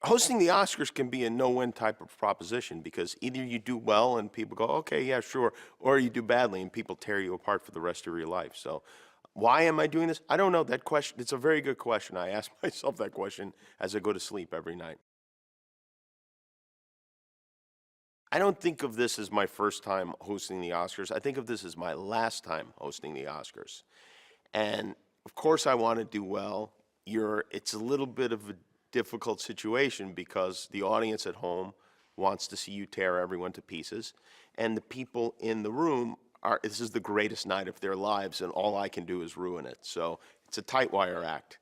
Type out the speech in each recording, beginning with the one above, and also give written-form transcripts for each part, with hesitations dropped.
Hosting the Oscars can be a no-win type of proposition because either you do well and people go, okay, yeah, sure, or you do badly and people tear you apart for the rest of your life. So why am I doing this? I don't know. That question, it's a very good question. I ask myself that question as I go to sleep every night. I don't think of this as my first time hosting the Oscars. I think of this as my last time hosting the Oscars. And of course, I want to do well. It's a little bit of a difficult situation because the audience at home wants to see you tear everyone to pieces, and the people in the room are. This is the greatest night of their lives, and all I can do is ruin it. So it's a tight wire act.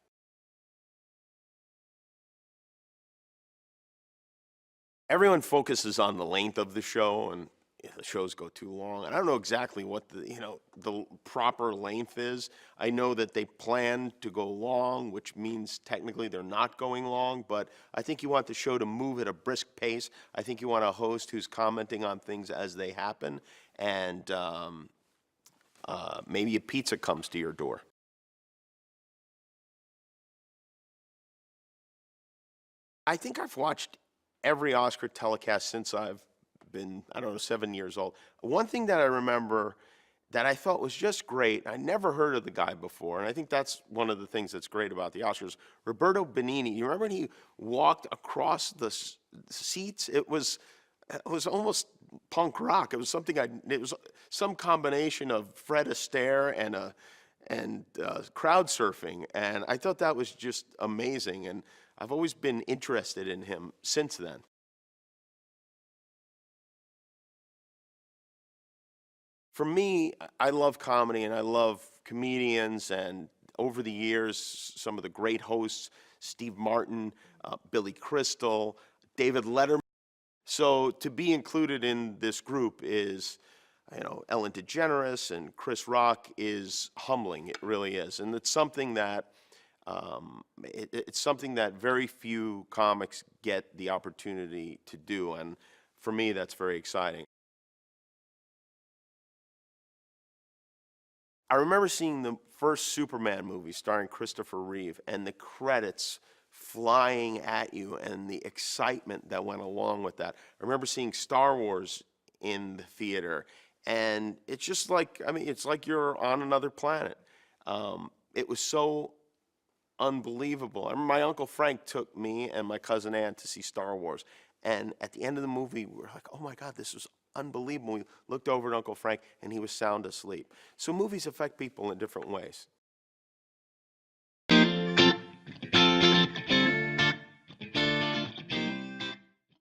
Everyone focuses on the length of the show, and if the shows go too long, and I don't know exactly what the proper length is. I know that they plan to go long, which means technically they're not going long, but I think you want the show to move at a brisk pace. I think you want a host who's commenting on things as they happen, and maybe a pizza comes to your door. I think I've watched every Oscar telecast since I've been, I don't know, 7 years old. One thing that I remember that I thought was just great, I never heard of the guy before, and I think that's one of the things that's great about the Oscars. Roberto Benigni, you remember when he walked across the seats? It was almost punk rock. It was it was some combination of Fred Astaire and crowd surfing, and I thought that was just amazing. And I've always been interested in him since then. For me, I love comedy and I love comedians, and over the years, some of the great hosts, Steve Martin, Billy Crystal, David Letterman. So to be included in this group is, Ellen DeGeneres and Chris Rock is humbling. It really is, and it's something that very few comics get the opportunity to do, and for me, that's very exciting. I remember seeing the first Superman movie starring Christopher Reeve and the credits flying at you and the excitement that went along with that. I remember seeing Star Wars in the theater, and it's just like, I mean, it's like you're on another planet. It was so unbelievable. I remember my Uncle Frank took me and my cousin Ann to see Star Wars. And at the end of the movie, we were like, oh my God, this was unbelievable. We looked over at Uncle Frank and he was sound asleep. So movies affect people in different ways.